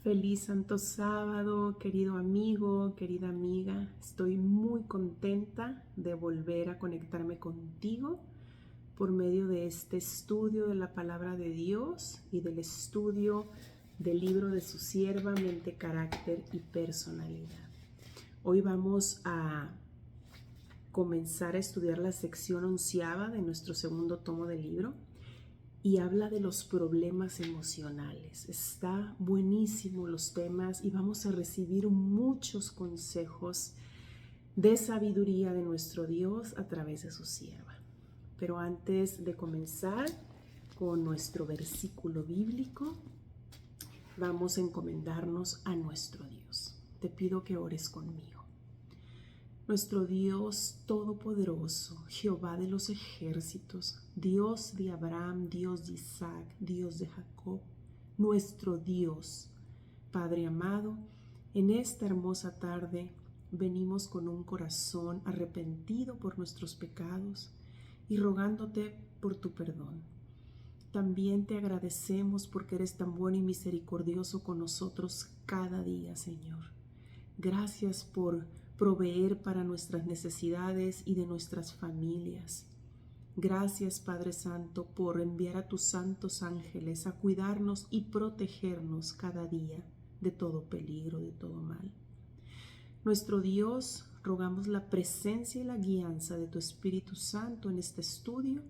Feliz Santo Sábado, querido amigo, querida amiga. Estoy muy contenta de volver a conectarme contigo por medio de este estudio de la palabra de Dios y del estudio del libro de su sierva, Mente, Carácter y Personalidad. Hoy vamos a comenzar a estudiar la sección 11ª de nuestro segundo tomo del libro. Y habla de los problemas emocionales. Está buenísimo los temas y vamos a recibir muchos consejos de sabiduría de nuestro Dios a través de su sierva. Pero antes de comenzar con nuestro versículo bíblico, vamos a encomendarnos a nuestro Dios. Te pido que ores conmigo. Nuestro Dios todopoderoso, Jehová de los ejércitos, Dios de Abraham, Dios de Isaac, Dios de Jacob, nuestro Dios, Padre amado, en esta hermosa tarde venimos con un corazón arrepentido por nuestros pecados y rogándote por tu perdón. También te agradecemos porque eres tan bueno y misericordioso con nosotros cada día, Señor. Gracias por proveer para nuestras necesidades y de nuestras familias. Gracias, Padre Santo, por enviar a tus santos ángeles a cuidarnos y protegernos cada día de todo peligro, de todo mal. Nuestro Dios, rogamos la presencia y la guianza de tu Espíritu Santo en este estudio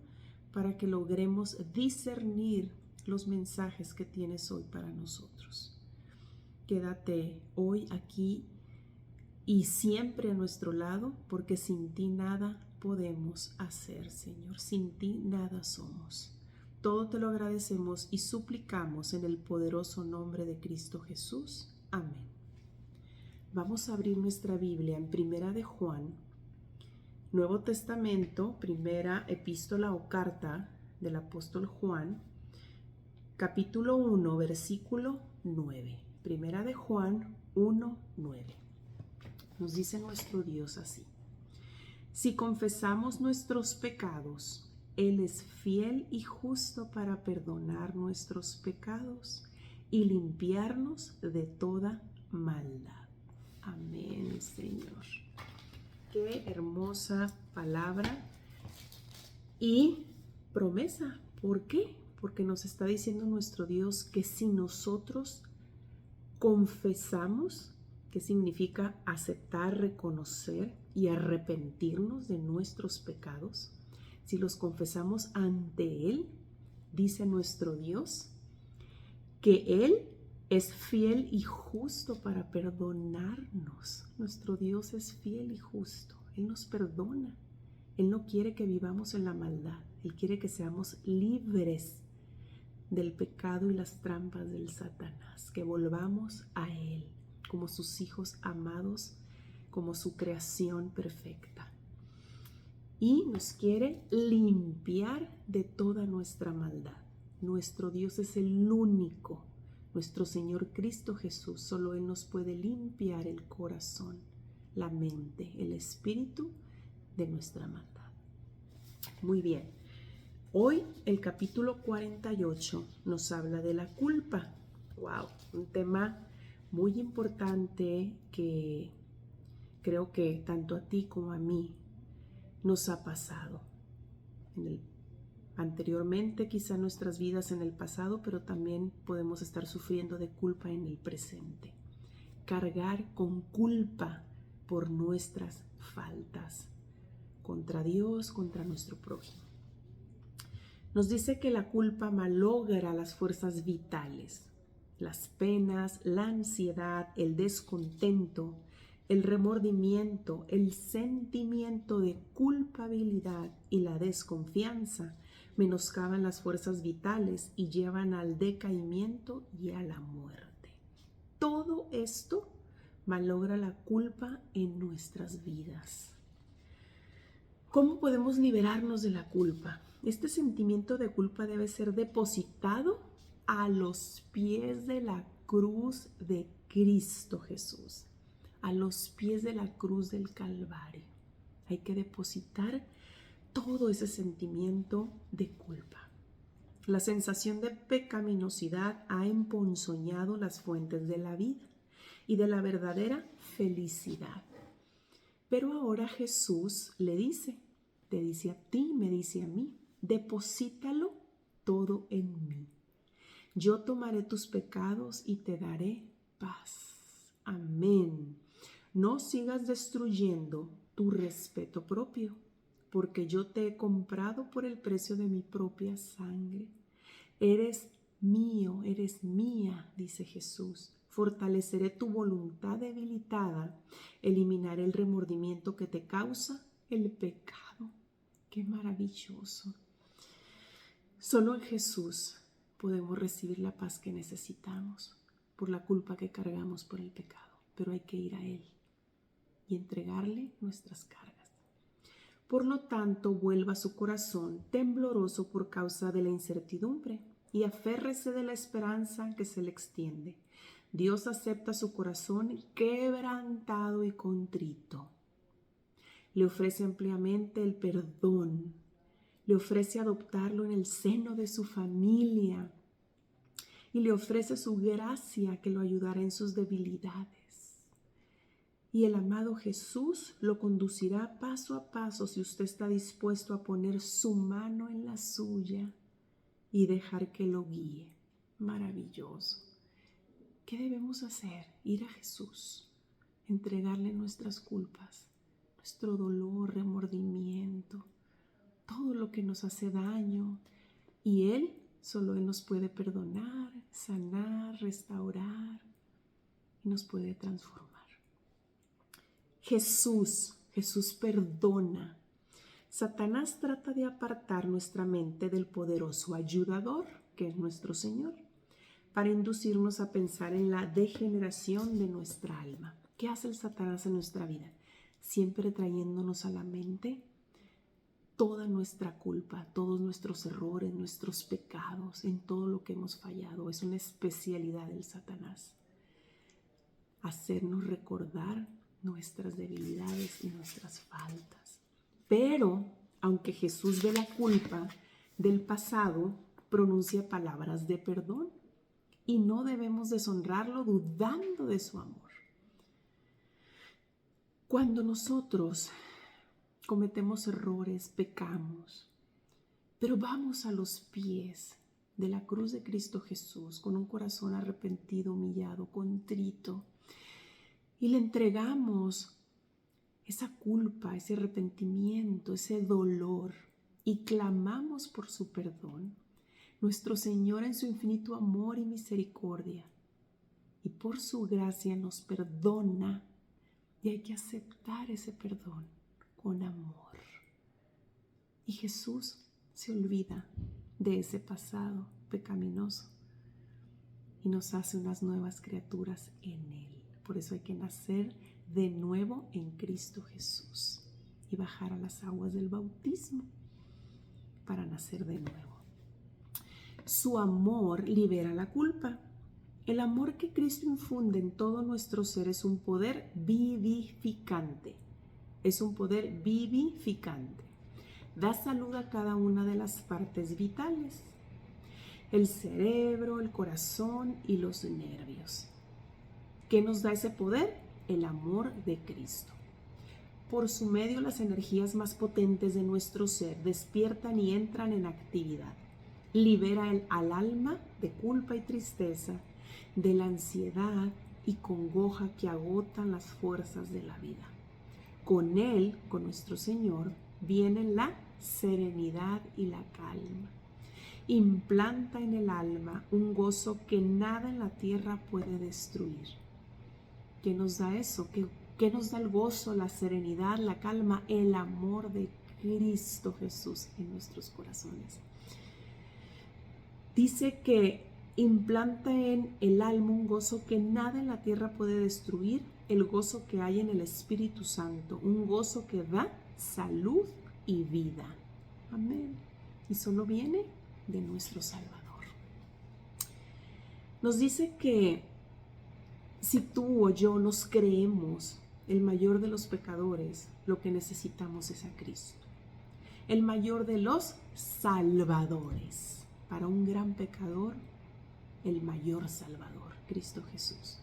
para que logremos discernir los mensajes que tienes hoy para nosotros. Quédate hoy aquí y siempre a nuestro lado, porque sin ti nada podemos hacer, Señor. Sin ti nada somos. Todo te lo agradecemos y suplicamos en el poderoso nombre de Cristo Jesús. Amén. Vamos a abrir nuestra Biblia en Primera de Juan, Nuevo Testamento, primera epístola o carta del apóstol Juan, capítulo 1, versículo 9. Primera de Juan 1, 9. Nos dice nuestro Dios así: si confesamos nuestros pecados, Él es fiel y justo para perdonar nuestros pecados y limpiarnos de toda maldad. Amén, Señor. Qué hermosa palabra y promesa. ¿Por qué? Porque nos está diciendo nuestro Dios que si nosotros confesamos, ¿qué significa aceptar, reconocer y arrepentirnos de nuestros pecados? Si los confesamos ante Él, dice nuestro Dios, que Él es fiel y justo para perdonarnos. Nuestro Dios es fiel y justo. Él nos perdona. Él no quiere que vivamos en la maldad. Él quiere que seamos libres del pecado y las trampas del Satanás, que volvamos a Él como sus hijos amados, como su creación perfecta. Y nos quiere limpiar de toda nuestra maldad. Nuestro Dios es el único, nuestro Señor Cristo Jesús. Solo Él nos puede limpiar el corazón, la mente, el espíritu de nuestra maldad. Muy bien. Hoy el capítulo 48 nos habla de la culpa. ¡Wow! Un tema muy importante que creo que tanto a ti como a mí nos ha pasado anteriormente, quizá en nuestras vidas en el pasado, pero también podemos estar sufriendo de culpa en el presente. Cargar con culpa por nuestras faltas contra Dios, contra nuestro prójimo. Nos dice que la culpa malogra las fuerzas vitales. Las penas, la ansiedad, el descontento, el remordimiento, el sentimiento de culpabilidad y la desconfianza menoscaban las fuerzas vitales y llevan al decaimiento y a la muerte. Todo esto malogra la culpa en nuestras vidas. ¿Cómo podemos liberarnos de la culpa? Este sentimiento de culpa debe ser depositado a los pies de la cruz de Cristo Jesús, a los pies de la cruz del Calvario. Hay que depositar todo ese sentimiento de culpa. La sensación de pecaminosidad ha emponzoñado las fuentes de la vida y de la verdadera felicidad. Pero ahora Jesús le dice, te dice a ti, me dice a mí, deposítalo todo en mí. Yo tomaré tus pecados y te daré paz. Amén. No sigas destruyendo tu respeto propio, porque yo te he comprado por el precio de mi propia sangre. Eres mío, eres mía, dice Jesús. Fortaleceré tu voluntad debilitada, eliminaré el remordimiento que te causa el pecado. ¡Qué maravilloso! Solo en Jesús podemos recibir la paz que necesitamos por la culpa que cargamos por el pecado, pero hay que ir a Él y entregarle nuestras cargas. Por lo tanto, vuelva su corazón tembloroso por causa de la incertidumbre y aférrese de la esperanza que se le extiende. Dios acepta su corazón quebrantado y contrito. Le ofrece ampliamente el perdón. Le ofrece adoptarlo en el seno de su familia. Y le ofrece su gracia que lo ayudará en sus debilidades. Y el amado Jesús lo conducirá paso a paso si usted está dispuesto a poner su mano en la suya y dejar que lo guíe. Maravilloso. ¿Qué debemos hacer? Ir a Jesús, entregarle nuestras culpas, nuestro dolor, remordimiento, todo lo que nos hace daño. Y solo Él nos puede perdonar, sanar, restaurar y nos puede transformar. Jesús perdona. Satanás trata de apartar nuestra mente del poderoso ayudador, que es nuestro Señor, para inducirnos a pensar en la degeneración de nuestra alma. ¿Qué hace el Satanás en nuestra vida? Siempre trayéndonos a la mente toda nuestra culpa, todos nuestros errores, nuestros pecados, en todo lo que hemos fallado. Es una especialidad del Satanás. Hacernos recordar nuestras debilidades y nuestras faltas. Pero, aunque Jesús ve la culpa del pasado, pronuncia palabras de perdón y no debemos deshonrarlo dudando de su amor. Cuando nosotros cometemos errores, pecamos, pero vamos a los pies de la cruz de Cristo Jesús con un corazón arrepentido, humillado, contrito, y le entregamos esa culpa, ese arrepentimiento, ese dolor y clamamos por su perdón. Nuestro Señor en su infinito amor y misericordia y por su gracia nos perdona y hay que aceptar ese perdón con amor. Y Jesús se olvida de ese pasado pecaminoso y nos hace unas nuevas criaturas en Él. Por eso hay que nacer de nuevo en Cristo Jesús y bajar a las aguas del bautismo para nacer de nuevo. Su amor libera la culpa. El amor que Cristo infunde en todo nuestro ser es un poder vivificante. Es un poder vivificante. Da salud a cada una de las partes vitales. El cerebro, el corazón y los nervios. ¿Qué nos da ese poder? El amor de Cristo. Por su medio, las energías más potentes de nuestro ser despiertan y entran en actividad. Libera al alma de culpa y tristeza, de la ansiedad y congoja que agotan las fuerzas de la vida. Con Él, con nuestro Señor, viene la serenidad y la calma. Implanta en el alma un gozo que nada en la tierra puede destruir. ¿Qué nos da eso? ¿Qué nos da el gozo, la serenidad, la calma? El amor de Cristo Jesús en nuestros corazones. Dice que implanta en el alma un gozo que nada en la tierra puede destruir, el gozo que hay en el Espíritu Santo, un gozo que da salud y vida. Amén. Y solo viene de nuestro Salvador. Nos dice que si tú o yo nos creemos el mayor de los pecadores, lo que necesitamos es a Cristo. El mayor de los salvadores, para un gran pecador, el mayor Salvador, Cristo Jesús.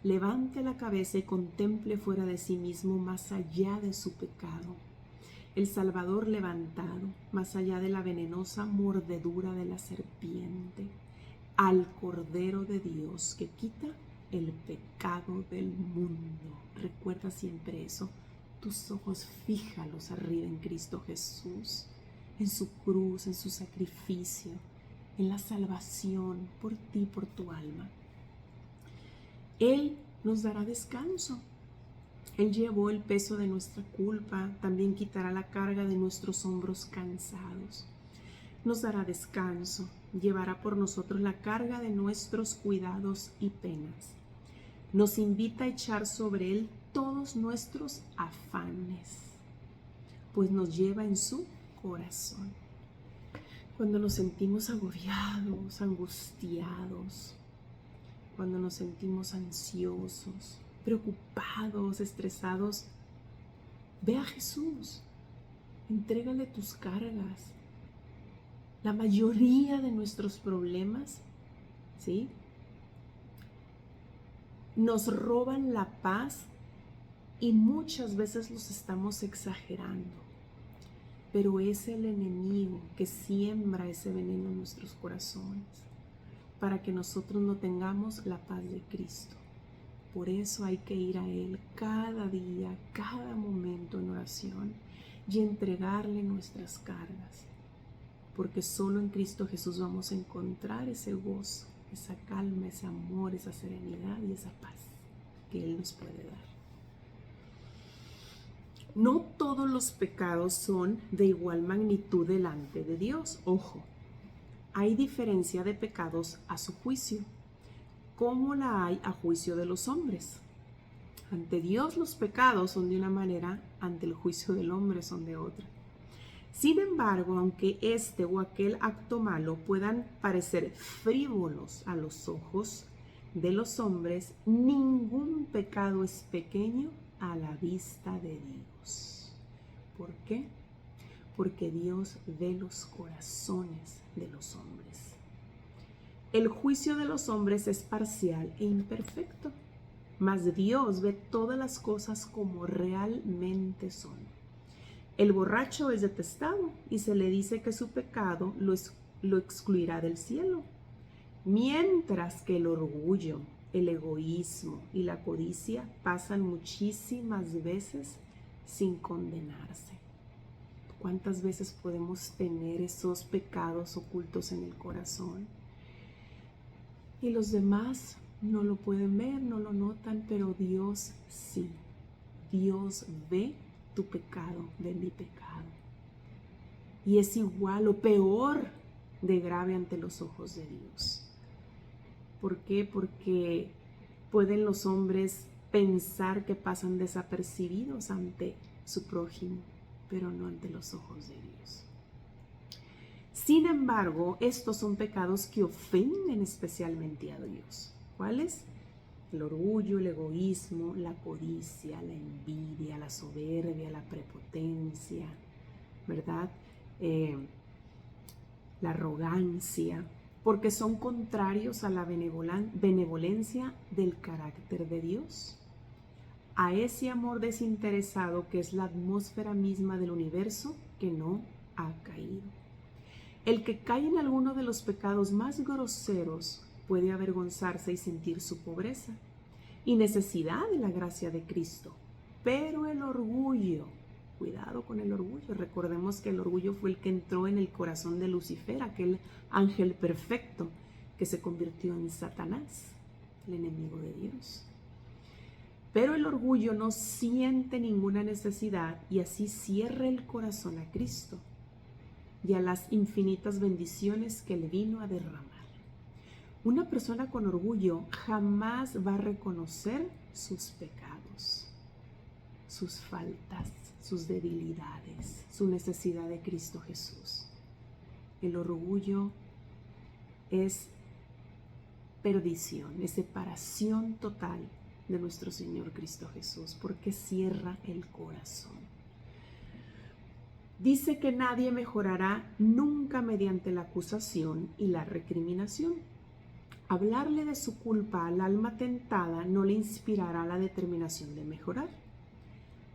Levante la cabeza y contemple fuera de sí mismo, más allá de su pecado. El Salvador levantado, más allá de la venenosa mordedura de la serpiente, al Cordero de Dios que quita el pecado del mundo. Recuerda siempre eso. Tus ojos fíjalos arriba en Cristo Jesús, en su cruz, en su sacrificio, en la salvación por ti, por tu alma. Él nos dará descanso. Él llevó el peso de nuestra culpa, también quitará la carga de nuestros hombros cansados. Nos dará descanso, llevará por nosotros la carga de nuestros cuidados y penas. Nos invita a echar sobre Él todos nuestros afanes, pues nos lleva en su corazón. Cuando nos sentimos agobiados, angustiados, cuando nos sentimos ansiosos, preocupados, estresados, ve a Jesús, entrégale tus cargas. La mayoría de nuestros problemas, ¿sí?, nos roban la paz y muchas veces los estamos exagerando. Pero es el enemigo que siembra ese veneno en nuestros corazones para que nosotros no tengamos la paz de Cristo. Por eso hay que ir a Él cada día, cada momento en oración y entregarle nuestras cargas. Porque solo en Cristo Jesús vamos a encontrar ese gozo, esa calma, ese amor, esa serenidad y esa paz que Él nos puede dar. No todos los pecados son de igual magnitud delante de Dios. Ojo, hay diferencia de pecados a su juicio, como la hay a juicio de los hombres. Ante Dios los pecados son de una manera, ante el juicio del hombre son de otra. Sin embargo, aunque este o aquel acto malo puedan parecer frívolos a los ojos de los hombres, ningún pecado es pequeño a la vista de Dios. ¿Por qué? Porque Dios ve los corazones de los hombres. El juicio de los hombres es parcial e imperfecto, mas Dios ve todas las cosas como realmente son. El borracho es detestado y se le dice que su pecado lo excluirá del cielo, mientras que el orgullo, el egoísmo y la codicia pasan muchísimas veces sin condenarse. ¿Cuántas veces podemos tener esos pecados ocultos en el corazón? Y los demás no lo pueden ver, no lo notan, pero Dios sí. Dios ve tu pecado, ve mi pecado. Y es igual o peor de grave ante los ojos de Dios. ¿Por qué? Porque pueden los hombres pensar que pasan desapercibidos ante su prójimo, pero no ante los ojos de Dios. Sin embargo, estos son pecados que ofenden especialmente a Dios. ¿Cuáles? El orgullo, el egoísmo, la codicia, la envidia, la soberbia, la prepotencia, ¿verdad? La arrogancia, porque son contrarios a la benevolencia del carácter de Dios, a ese amor desinteresado que es la atmósfera misma del universo que no ha caído. El que cae en alguno de los pecados más groseros puede avergonzarse y sentir su pobreza y necesidad de la gracia de Cristo. Pero el orgullo, cuidado con el orgullo. Recordemos que el orgullo fue el que entró en el corazón de Lucifer, aquel ángel perfecto que se convirtió en Satanás, el enemigo de Dios. Pero el orgullo no siente ninguna necesidad y así cierra el corazón a Cristo y a las infinitas bendiciones que Él vino a derramar. Una persona con orgullo jamás va a reconocer sus pecados, sus faltas, sus debilidades, su necesidad de Cristo Jesús. El orgullo es perdición, es separación total de nuestro Señor Cristo Jesús, porque cierra el corazón. Dice que nadie mejorará nunca mediante la acusación y la recriminación. Hablarle de su culpa al alma tentada no le inspirará la determinación de mejorar.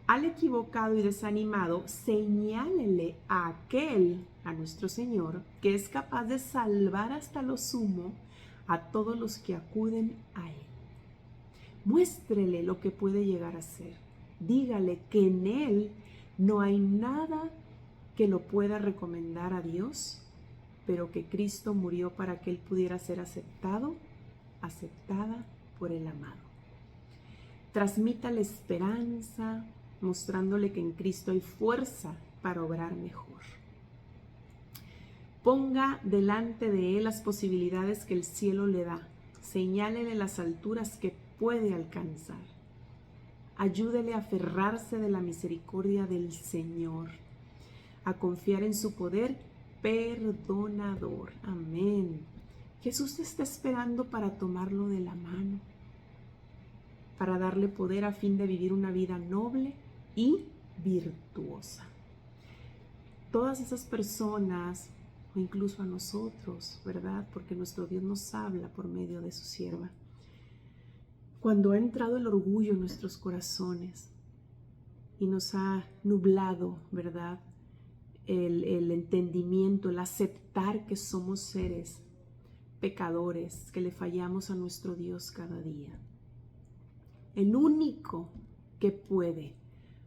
Al equivocado y desanimado, señálele a aquel, a nuestro Señor, que es capaz de salvar hasta lo sumo a todos los que acuden a Él. Muéstrele lo que puede llegar a ser. Dígale que en Él no hay nada que lo pueda recomendar a Dios, pero que Cristo murió para que Él pudiera ser aceptado, aceptada por el amado. Transmítale esperanza, mostrándole que en Cristo hay fuerza para obrar mejor. Ponga delante de Él las posibilidades que el cielo le da. Señálele las alturas que puede alcanzar. Ayúdele a aferrarse de la misericordia del Señor, a confiar en su poder perdonador. Amén. Jesús te está esperando para tomarlo de la mano, para darle poder a fin de vivir una vida noble y virtuosa. Todas esas personas, o incluso a nosotros, ¿verdad? Porque nuestro Dios nos habla por medio de su sierva. Cuando ha entrado el orgullo en nuestros corazones y nos ha nublado, ¿verdad? El entendimiento, el aceptar que somos seres pecadores, que le fallamos a nuestro Dios cada día. El único que puede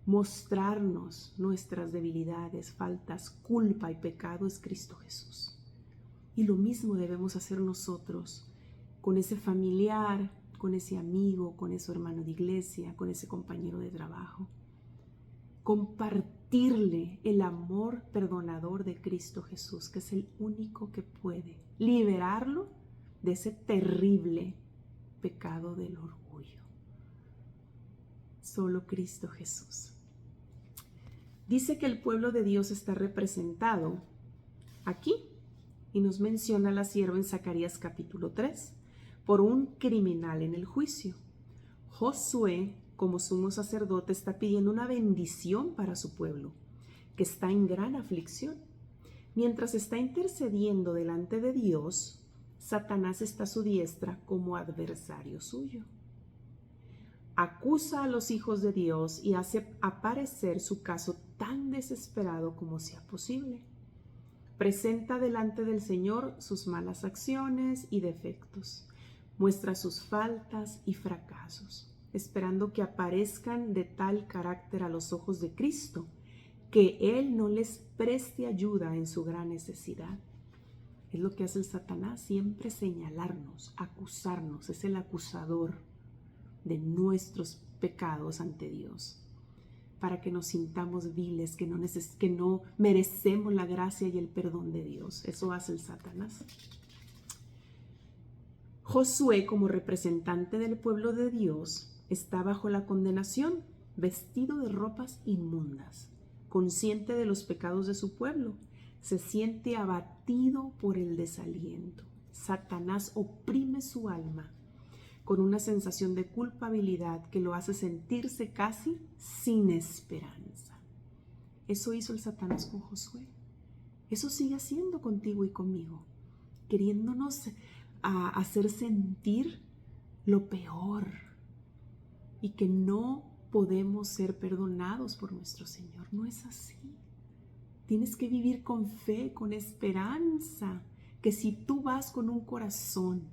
mostrarnos nuestras debilidades, faltas, culpa y pecado es Cristo Jesús. Y lo mismo debemos hacer nosotros con ese familiar, con ese amigo, con ese hermano de iglesia, con ese compañero de trabajo. Compartirle el amor perdonador de Cristo Jesús, que es el único que puede liberarlo de ese terrible pecado del orgullo. Solo Cristo Jesús. Dice que el pueblo de Dios está representado aquí y nos menciona la sierva en Zacarías capítulo 3 por un criminal en el juicio. Josué, como sumo sacerdote, está pidiendo una bendición para su pueblo, que está en gran aflicción. Mientras está intercediendo delante de Dios, Satanás está a su diestra como adversario suyo. Acusa a los hijos de Dios y hace aparecer su caso tan desesperado como sea posible. Presenta delante del Señor sus malas acciones y defectos. Muestra sus faltas y fracasos, esperando que aparezcan de tal carácter a los ojos de Cristo, que Él no les preste ayuda en su gran necesidad. Es lo que hace el Satanás, siempre señalarnos, acusarnos, es el acusador de nuestros pecados ante Dios, para que nos sintamos viles, que no merecemos la gracia y el perdón de Dios. Eso hace el Satanás. Josué, como representante del pueblo de Dios, está bajo la condenación, vestido de ropas inmundas, consciente de los pecados de su pueblo. Se siente abatido por el desaliento. Satanás oprime su alma con una sensación de culpabilidad que lo hace sentirse casi sin esperanza. Eso hizo el Satanás con Josué. Eso sigue haciendo contigo y conmigo, queriéndonos hacer sentir lo peor y que no podemos ser perdonados por nuestro Señor. No es así. Tienes que vivir con fe, con esperanza, que si tú vas con un corazón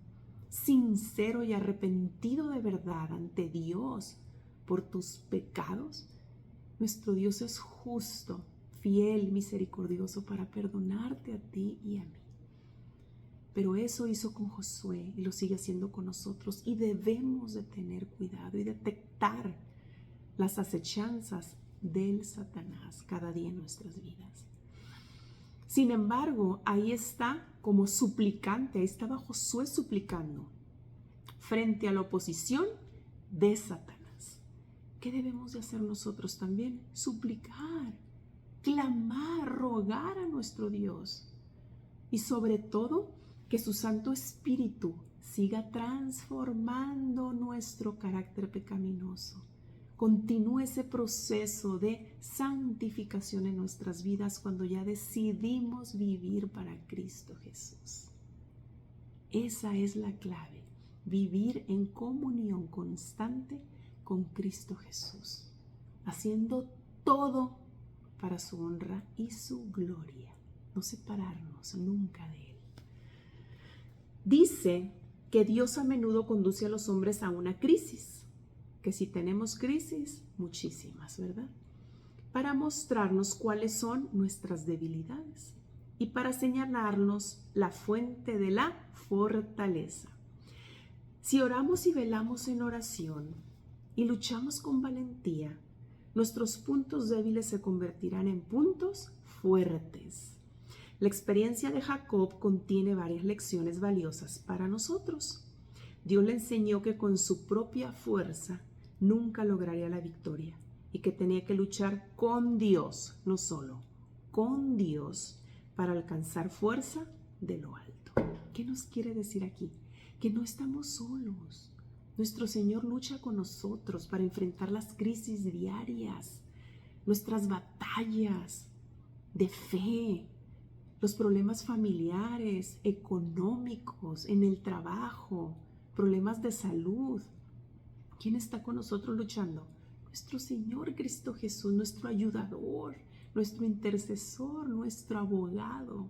sincero y arrepentido de verdad ante Dios por tus pecados, nuestro Dios es justo, fiel, misericordioso para perdonarte a ti y a mí. Pero eso hizo con Josué y lo sigue haciendo con nosotros, y debemos de tener cuidado y detectar las acechanzas del Satanás cada día en nuestras vidas. Sin embargo, ahí está como suplicante, ahí estaba Josué suplicando frente a la oposición de Satanás. ¿Qué debemos de hacer nosotros también? Suplicar, clamar, rogar a nuestro Dios, y sobre todo que su Santo Espíritu siga transformando nuestro carácter pecaminoso, continúe ese proceso de santificación en nuestras vidas cuando ya decidimos vivir para Cristo Jesús. Esa es la clave, vivir en comunión constante con Cristo Jesús, haciendo todo para su honra y su gloria, no separarnos nunca de Él. Dice que Dios a menudo conduce a los hombres a una crisis, que si tenemos crisis, muchísimas, ¿verdad? Para mostrarnos cuáles son nuestras debilidades y para señalarnos la fuente de la fortaleza. Si oramos y velamos en oración y luchamos con valentía, nuestros puntos débiles se convertirán en puntos fuertes. La experiencia de Jacob contiene varias lecciones valiosas para nosotros. Dios le enseñó que con su propia fuerza nunca lograría la victoria y que tenía que luchar con Dios, no solo, con Dios para alcanzar fuerza de lo alto. ¿Qué nos quiere decir aquí? Que no estamos solos. Nuestro Señor lucha con nosotros para enfrentar las crisis diarias, nuestras batallas de fe, los problemas familiares, económicos, en el trabajo, problemas de salud. ¿Quién está con nosotros luchando? Nuestro Señor Cristo Jesús, nuestro ayudador, nuestro intercesor, nuestro abogado,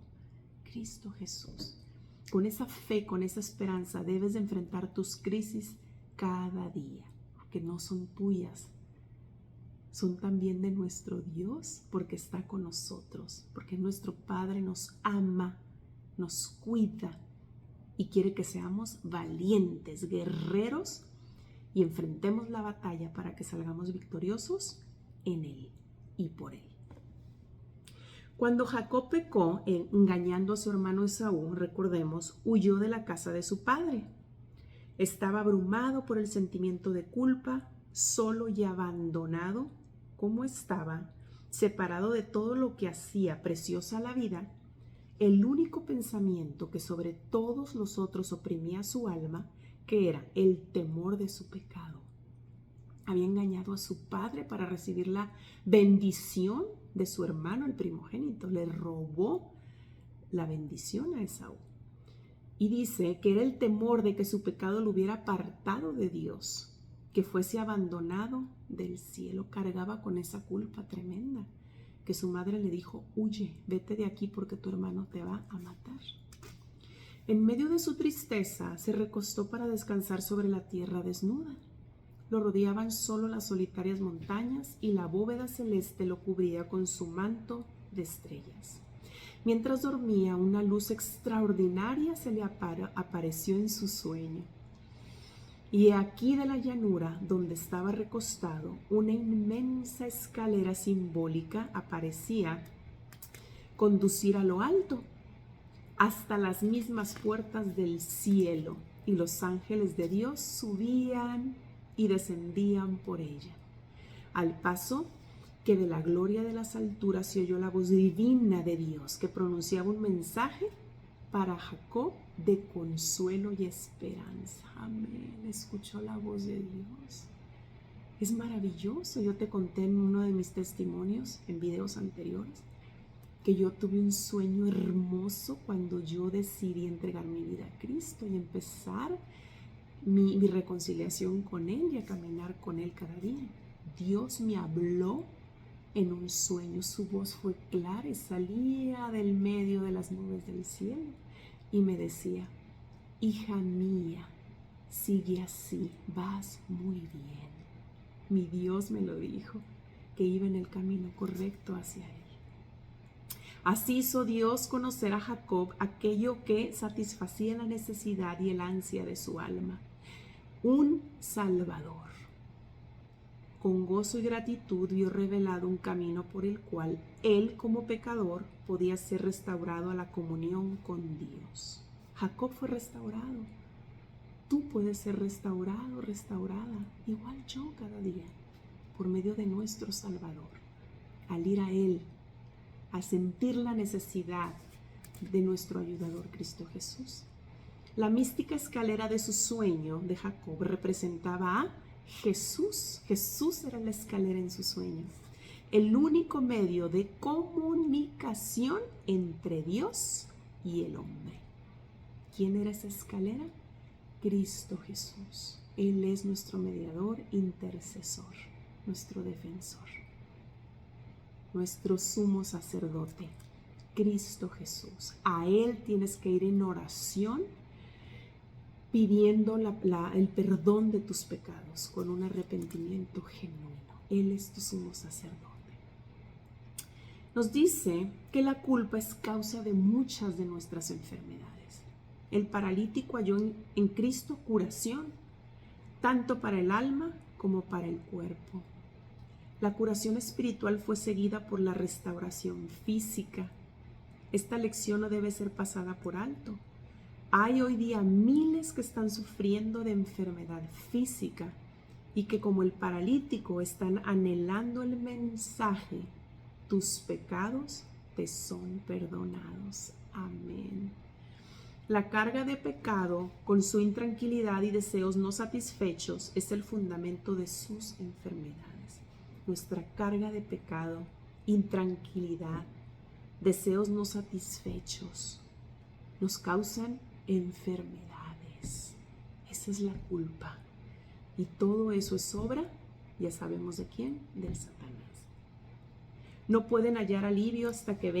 Cristo Jesús. Con esa fe, con esa esperanza, debes de enfrentar tus crisis cada día, porque no son tuyas, son también de nuestro Dios, porque está con nosotros, porque nuestro Padre nos ama, nos cuida y quiere que seamos valientes, guerreros y enfrentemos la batalla para que salgamos victoriosos en Él y por Él. Cuando Jacob pecó engañando a su hermano Esaú, recordemos, huyó de la casa de su padre. Estaba abrumado por el sentimiento de culpa, solo y abandonado como estaba, separado de todo lo que hacía preciosa la vida. El único pensamiento que sobre todos los otros oprimía su alma, que era el temor de su pecado. Había engañado a su padre para recibir la bendición de su hermano, el primogénito. Le robó la bendición a Esaú. Y dice que era el temor de que su pecado lo hubiera apartado de Dios, que fuese abandonado del cielo. Cargaba con esa culpa tremenda, que su madre le dijo: huye, vete de aquí porque tu hermano te va a matar. En medio de su tristeza, se recostó para descansar sobre la tierra desnuda. Lo rodeaban solo las solitarias montañas y la bóveda celeste lo cubría con su manto de estrellas. Mientras dormía, una luz extraordinaria se le apareció en su sueño. Y aquí de la llanura donde estaba recostado, una inmensa escalera simbólica aparecía conducir a lo alto, hasta las mismas puertas del cielo, y los ángeles de Dios subían y descendían por ella. Al paso que de la gloria de las alturas se oyó la voz divina de Dios que pronunciaba un mensaje para Jacob de consuelo y esperanza. Amén. Escuchó la voz de Dios. Es maravilloso. Yo te conté en uno de mis testimonios, en videos anteriores, que yo tuve un sueño hermoso cuando yo decidí entregar mi vida a Cristo y empezar mi reconciliación con Él y a caminar con Él cada día. Dios me habló en un sueño, su voz fue clara y salía del medio de las nubes del cielo y me decía: hija mía, sigue así, vas muy bien. Mi Dios me lo dijo, que iba en el camino correcto hacia Él. Así hizo Dios conocer a Jacob aquello que satisfacía la necesidad y el ansia de su alma: un Salvador. Con gozo y gratitud vio revelado un camino por el cual él, como pecador, podía ser restaurado a la comunión con Dios. Jacob fue restaurado. Tú puedes ser restaurado, restaurada, igual yo cada día, por medio de nuestro Salvador. Al ir a Él, a sentir la necesidad de nuestro ayudador Cristo Jesús. La mística escalera de su sueño de Jacob representaba a Jesús era la escalera en sus sueños. El único medio de comunicación entre Dios y el hombre. ¿Quién era esa escalera? Cristo Jesús. Él es nuestro mediador, intercesor, nuestro defensor, nuestro sumo sacerdote, Cristo Jesús. A Él tienes que ir en oración pidiendo el perdón de tus pecados con un arrepentimiento genuino. Él es tu sumo sacerdote. Nos dice que la culpa es causa de muchas de nuestras enfermedades. El paralítico halló en Cristo curación, tanto para el alma como para el cuerpo. La curación espiritual fue seguida por la restauración física. Esta lección no debe ser pasada por alto. Hay hoy día miles que están sufriendo de enfermedad física y que, como el paralítico, están anhelando el mensaje: tus pecados te son perdonados. Amén. La carga de pecado, con su intranquilidad y deseos no satisfechos, es el fundamento de sus enfermedades. Nuestra carga de pecado, intranquilidad, deseos no satisfechos, nos causan enfermedades. Esa es la culpa. Y todo eso es obra, ya sabemos de quién, del Satanás. No pueden hallar alivio hasta que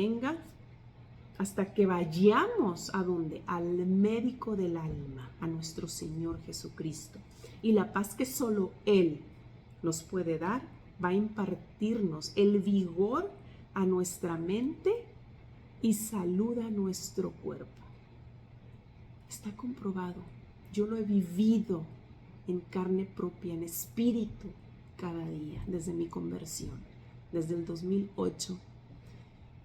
vayamos ¿a dónde? Al médico del alma, a nuestro Señor Jesucristo. Y la paz que solo Él nos puede dar va a impartirnos el vigor a nuestra mente y salud a nuestro cuerpo. Está comprobado. Yo lo he vivido en carne propia, en espíritu, cada día, desde mi conversión, desde el 2008.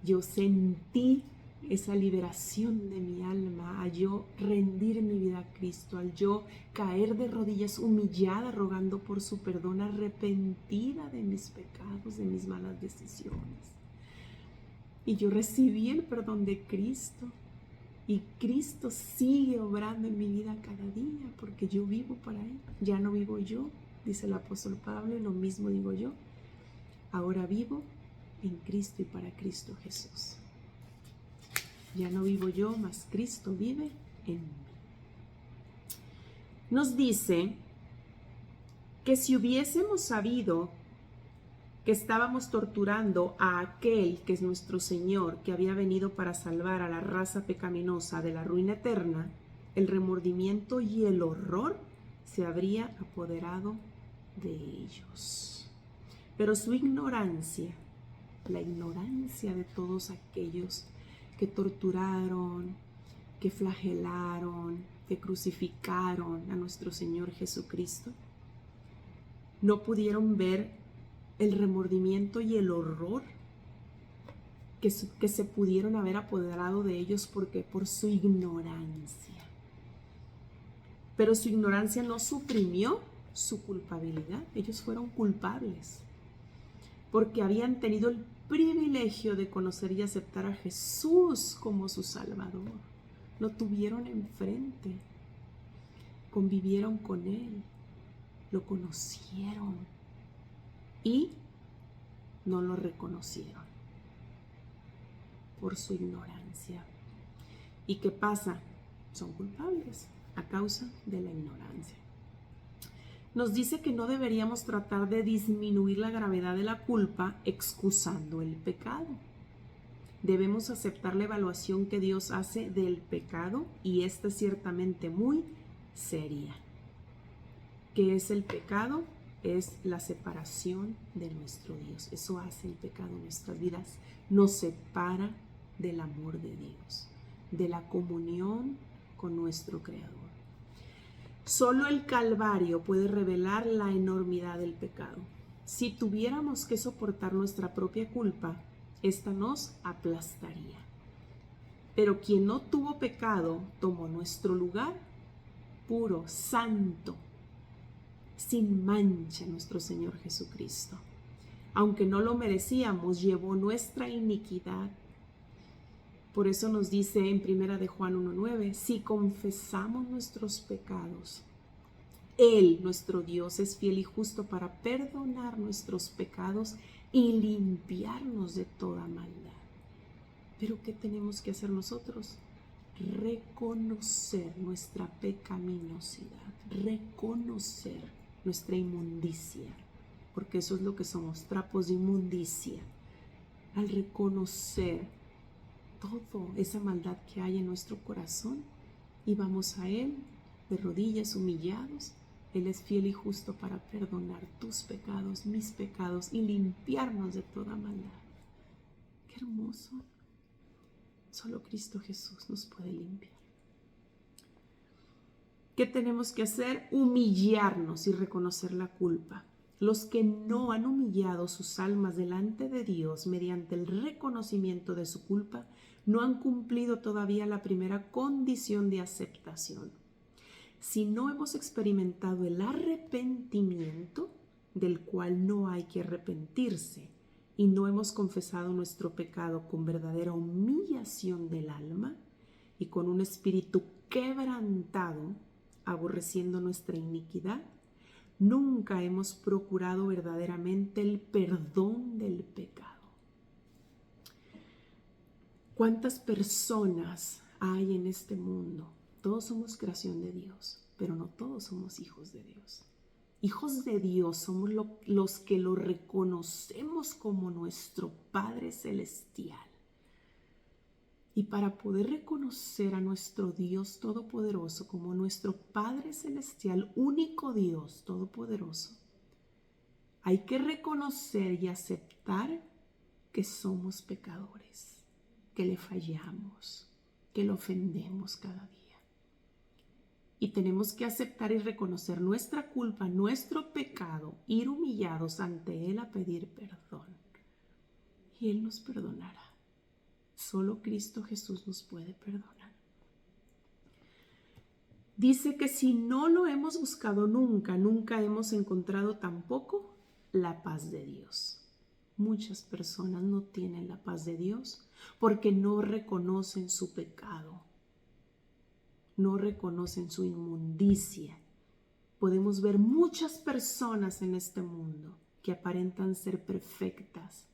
Yo sentí esa liberación de mi alma al yo rendir mi vida a Cristo, al yo caer de rodillas humillada, rogando por su perdón, arrepentida de mis pecados, de mis malas decisiones. Y yo recibí el perdón de Cristo. Y Cristo sigue obrando en mi vida cada día, porque yo vivo para Él. Ya no vivo yo, dice el apóstol Pablo, y lo mismo digo yo. Ahora vivo en Cristo y para Cristo Jesús. Ya no vivo yo, mas Cristo vive en mí. Nos dice que si hubiésemos sabido que estábamos torturando a aquel que es nuestro Señor, que había venido para salvar a la raza pecaminosa de la ruina eterna, el remordimiento y el horror se habría apoderado de ellos. Pero su ignorancia, la ignorancia de todos aquellos que torturaron, que flagelaron, que crucificaron a nuestro Señor Jesucristo, no pudieron ver el remordimiento y el horror que se pudieron haber apoderado de ellos, porque por su ignorancia. Pero su ignorancia no suprimió su culpabilidad. Ellos fueron culpables porque habían tenido el privilegio de conocer y aceptar a Jesús como su Salvador. Lo tuvieron enfrente, convivieron con Él, lo conocieron y no lo reconocieron por su ignorancia. ¿Y qué pasa? Son culpables a causa de la ignorancia. Nos dice que no deberíamos tratar de disminuir la gravedad de la culpa excusando el pecado. Debemos aceptar la evaluación que Dios hace del pecado, y esta es ciertamente muy seria. ¿Qué es el pecado? Es la separación de nuestro Dios. Eso hace el pecado en nuestras vidas. Nos separa del amor de Dios, de la comunión con nuestro Creador. Solo el Calvario puede revelar la enormidad del pecado. Si tuviéramos que soportar nuestra propia culpa, esta nos aplastaría. Pero quien no tuvo pecado tomó nuestro lugar, puro, santo, sin mancha, nuestro Señor Jesucristo. Aunque no lo merecíamos, llevó nuestra iniquidad. Por eso nos dice en 1 de Juan 1:9, si confesamos nuestros pecados, Él, nuestro Dios, es fiel y justo para perdonar nuestros pecados y limpiarnos de toda maldad. Pero ¿qué tenemos que hacer nosotros? Reconocer nuestra pecaminosidad, reconocer nuestra inmundicia, porque eso es lo que somos, trapos de inmundicia. Al reconocer toda esa maldad que hay en nuestro corazón y vamos a Él de rodillas, humillados, Él es fiel y justo para perdonar tus pecados, mis pecados y limpiarnos de toda maldad. ¡Qué hermoso! Solo Cristo Jesús nos puede limpiar. ¿Qué tenemos que hacer? Humillarnos y reconocer la culpa. Los que no han humillado sus almas delante de Dios mediante el reconocimiento de su culpa no han cumplido todavía la primera condición de aceptación. Si no hemos experimentado el arrepentimiento, del cual no hay que arrepentirse, y no hemos confesado nuestro pecado con verdadera humillación del alma y con un espíritu quebrantado, aborreciendo nuestra iniquidad, nunca hemos procurado verdaderamente el perdón del pecado. ¿Cuántas personas hay en este mundo? Todos somos creación de Dios, pero no todos somos hijos de Dios. Hijos de Dios somos los que lo reconocemos como nuestro Padre Celestial. Y para poder reconocer a nuestro Dios Todopoderoso como nuestro Padre Celestial, único Dios Todopoderoso, hay que reconocer y aceptar que somos pecadores, que le fallamos, que lo ofendemos cada día. Y tenemos que aceptar y reconocer nuestra culpa, nuestro pecado, ir humillados ante Él a pedir perdón. Y Él nos perdonará. Solo Cristo Jesús nos puede perdonar. Dice que si no lo hemos buscado nunca, nunca hemos encontrado tampoco la paz de Dios. Muchas personas no tienen la paz de Dios porque no reconocen su pecado. No reconocen su inmundicia. Podemos ver muchas personas en este mundo que aparentan ser perfectas,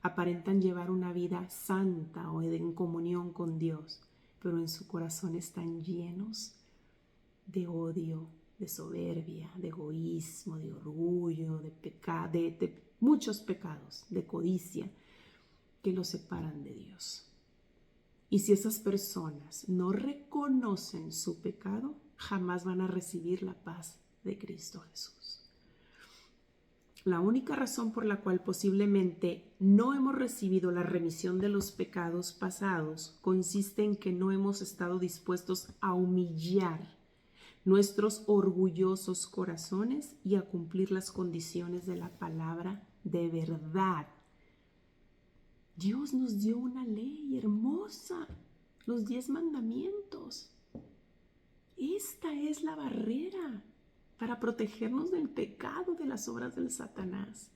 aparentan llevar una vida santa o en comunión con Dios, pero en su corazón están llenos de odio, de soberbia, de egoísmo, de orgullo, de muchos pecados, de codicia, que los separan de Dios. Y si esas personas no reconocen su pecado, jamás van a recibir la paz de Cristo Jesús. La única razón por la cual posiblemente no hemos recibido la remisión de los pecados pasados consiste en que no hemos estado dispuestos a humillar nuestros orgullosos corazones y a cumplir las condiciones de la palabra de verdad. Dios nos dio una ley hermosa, los 10 mandamientos. Esta es la barrera para protegernos del pecado, de las obras del Satanás.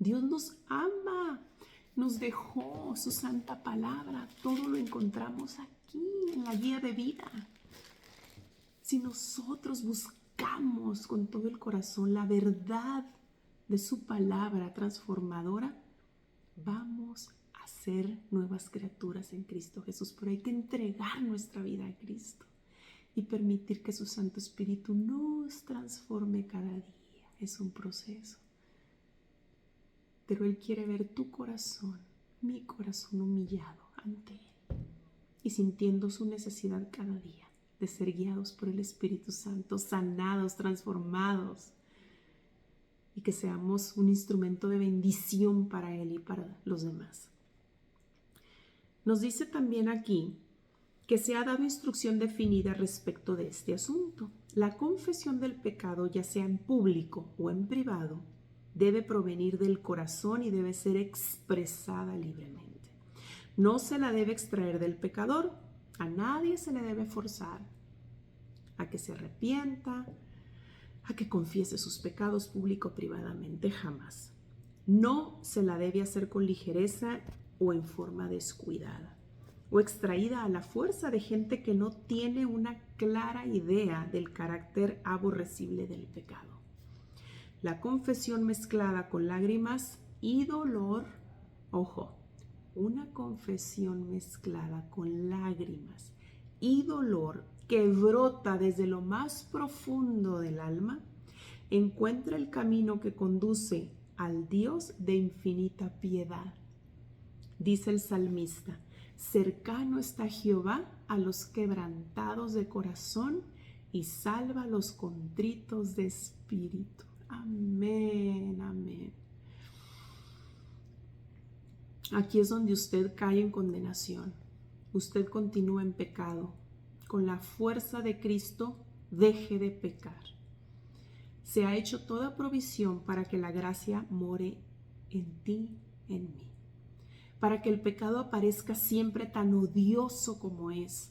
Dios nos ama, nos dejó su santa palabra. Todo lo encontramos aquí en la guía de vida. Si nosotros buscamos con todo el corazón la verdad de su palabra transformadora, vamos a ser nuevas criaturas en Cristo Jesús. Pero hay que entregar nuestra vida a Cristo y permitir que su Santo Espíritu nos transforme cada día. Es un proceso. Pero Él quiere ver tu corazón, mi corazón humillado ante Él y sintiendo su necesidad cada día de ser guiados por el Espíritu Santo, sanados, transformados, y que seamos un instrumento de bendición para Él y para los demás. Nos dice también aquí que se ha dado instrucción definida respecto de este asunto. La confesión del pecado, ya sea en público o en privado, debe provenir del corazón y debe ser expresada libremente. No se la debe extraer del pecador. A nadie se le debe forzar a que se arrepienta, a que confiese sus pecados público o privadamente, jamás. No se la debe hacer con ligereza o en forma descuidada. o extraída a la fuerza de gente que no tiene una clara idea del carácter aborrecible del pecado. La confesión mezclada con lágrimas y dolor, ojo, una confesión mezclada con lágrimas y dolor que brota desde lo más profundo del alma, encuentra el camino que conduce al Dios de infinita piedad. Dice el salmista: cercano está Jehová a los quebrantados de corazón y salva a los contritos de espíritu. Amén, amén. Aquí es donde usted cae en condenación. Usted continúa en pecado. Con la fuerza de Cristo, deje de pecar. Se ha hecho toda provisión para que la gracia more en ti, en mí. Para que el pecado aparezca siempre tan odioso como es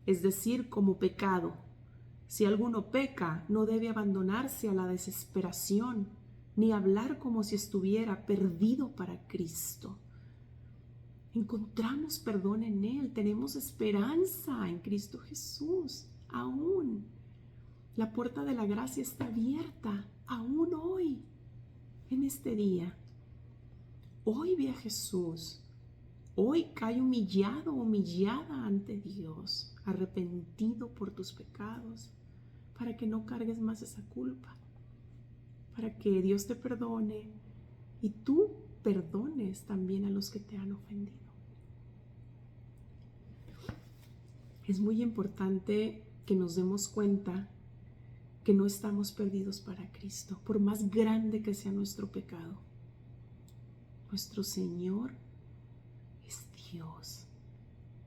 decir, como pecado. Si alguno peca, no debe abandonarse a la desesperación, ni hablar como si estuviera perdido para Cristo. Encontramos perdón en Él, tenemos esperanza en Cristo Jesús. Aún la puerta de la gracia está abierta, aún hoy, en este día. Hoy ve a Jesús. Hoy cae humillado, humillada ante Dios, arrepentido por tus pecados, para que no cargues más esa culpa, para que Dios te perdone y tú perdones también a los que te han ofendido. Es muy importante que nos demos cuenta que no estamos perdidos para Cristo, por más grande que sea nuestro pecado. Nuestro Señor es Dios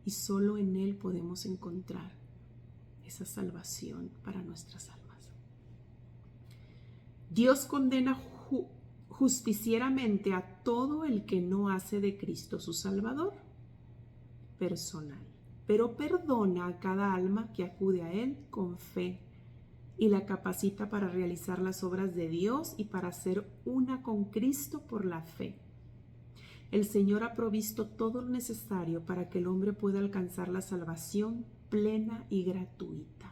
y solo en Él podemos encontrar esa salvación para nuestras almas. Dios condena justicieramente a todo el que no hace de Cristo su Salvador personal, pero perdona a cada alma que acude a Él con fe y la capacita para realizar las obras de Dios y para ser una con Cristo por la fe. El Señor ha provisto todo lo necesario para que el hombre pueda alcanzar la salvación plena y gratuita.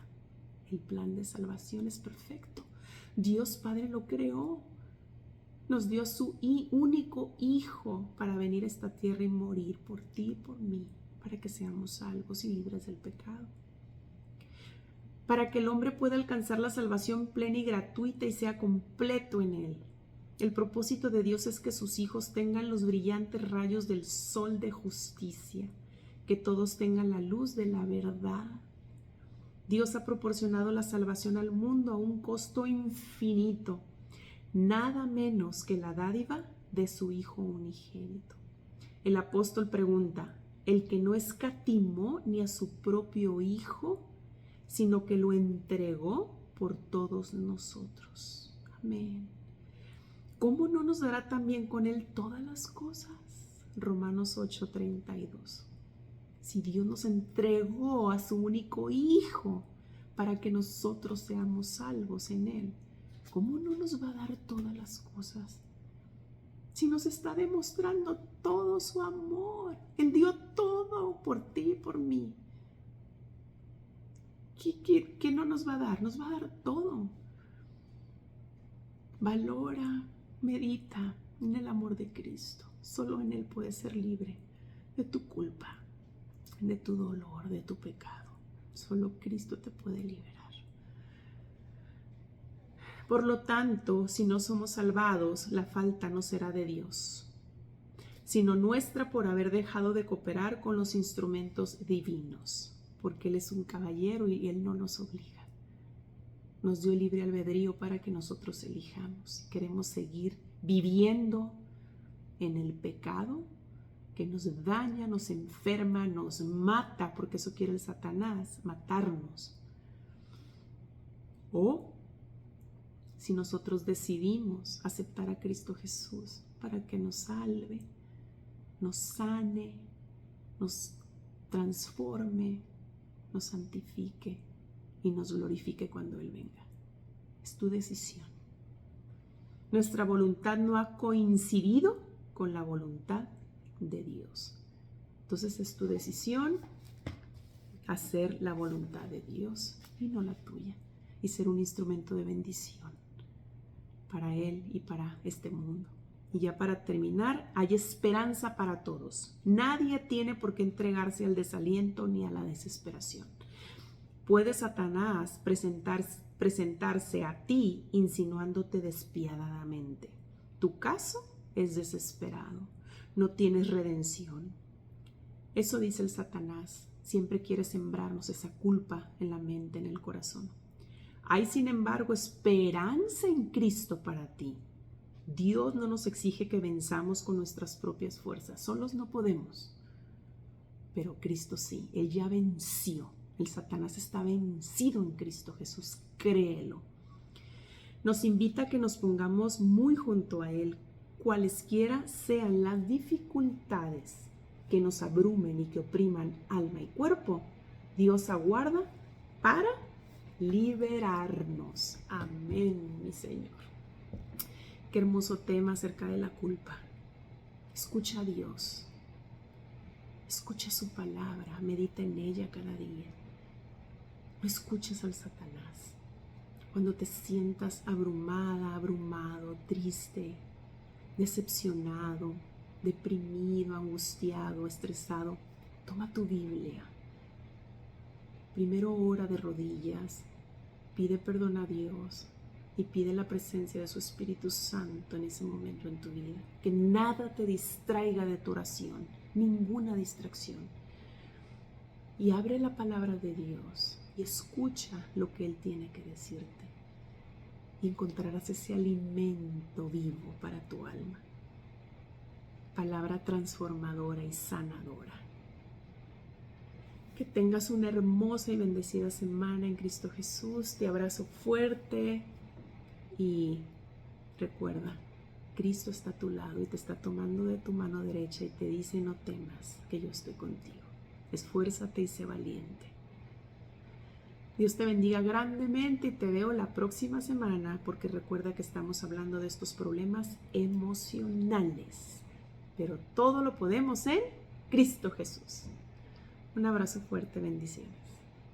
El plan de salvación es perfecto. Dios Padre lo creó. Nos dio su único Hijo para venir a esta tierra y morir por ti y por mí, para que seamos salvos y libres del pecado. Para que el hombre pueda alcanzar la salvación plena y gratuita y sea completo en Él. El propósito de Dios es que sus hijos tengan los brillantes rayos del sol de justicia, que todos tengan la luz de la verdad. Dios ha proporcionado la salvación al mundo a un costo infinito, nada menos que la dádiva de su Hijo unigénito. El apóstol pregunta: ¿el que no escatimó ni a su propio Hijo, sino que lo entregó por todos nosotros? Amén. ¿Cómo no nos dará también con Él todas las cosas? Romanos 8:32. Si Dios nos entregó a su único Hijo para que nosotros seamos salvos en Él, ¿cómo no nos va a dar todas las cosas? Si nos está demostrando todo su amor, Él dio todo por ti y por mí. ¿Qué no nos va a dar? Nos va a dar todo. Valora, medita en el amor de Cristo. Solo en Él puedes ser libre de tu culpa, de tu dolor, de tu pecado. Solo Cristo te puede liberar. Por lo tanto, si no somos salvados, la falta no será de Dios, sino nuestra por haber dejado de cooperar con los instrumentos divinos, porque Él es un caballero y Él no nos obliga. Nos dio libre albedrío para que nosotros elijamos. Si queremos seguir viviendo en el pecado que nos daña, nos enferma, nos mata, porque eso quiere el Satanás, matarnos. O si nosotros decidimos aceptar a Cristo Jesús para que nos salve, nos sane, nos transforme, nos santifique y nos glorifique cuando Él venga. Es tu decisión. Nuestra voluntad no ha coincidido con la voluntad de Dios. Entonces es tu decisión hacer la voluntad de Dios y no la tuya, y ser un instrumento de bendición para Él y para este mundo. Y ya para terminar, hay esperanza para todos. Nadie tiene por qué entregarse al desaliento ni a la desesperación. Puede Satanás presentarse a ti insinuándote despiadadamente. Tu caso es desesperado. No tienes redención. Eso dice el Satanás. Siempre quiere sembrarnos esa culpa en la mente, en el corazón. Hay, sin embargo, esperanza en Cristo para ti. Dios no nos exige que venzamos con nuestras propias fuerzas. Solos no podemos. Pero Cristo sí. Él ya venció. El Satanás está vencido en Cristo Jesús. Créelo. Nos invita a que nos pongamos muy junto a Él, cualesquiera sean las dificultades que nos abrumen y que opriman alma y cuerpo. Dios aguarda para liberarnos. Amén, mi Señor. Qué hermoso tema acerca de la culpa. Escucha a Dios. Escucha su palabra. Medita en ella cada día. No escuches al Satanás. Cuando te sientas abrumada, abrumado, triste, decepcionado, deprimido, angustiado, estresado, toma tu Biblia. Primero ora de rodillas, pide perdón a Dios y pide la presencia de su Espíritu Santo en ese momento en tu vida. Que nada te distraiga de tu oración, ninguna distracción. Y abre la palabra de Dios y escucha lo que Él tiene que decirte. Y encontrarás ese alimento vivo para tu alma. Palabra transformadora y sanadora. Que tengas una hermosa y bendecida semana en Cristo Jesús. Te abrazo fuerte y recuerda, Cristo está a tu lado y te está tomando de tu mano derecha y te dice: no temas, que yo estoy contigo. Esfuérzate y sé valiente. Dios te bendiga grandemente y te veo la próxima semana, porque recuerda que estamos hablando de estos problemas emocionales. Pero todo lo podemos en Cristo Jesús. Un abrazo fuerte, bendiciones.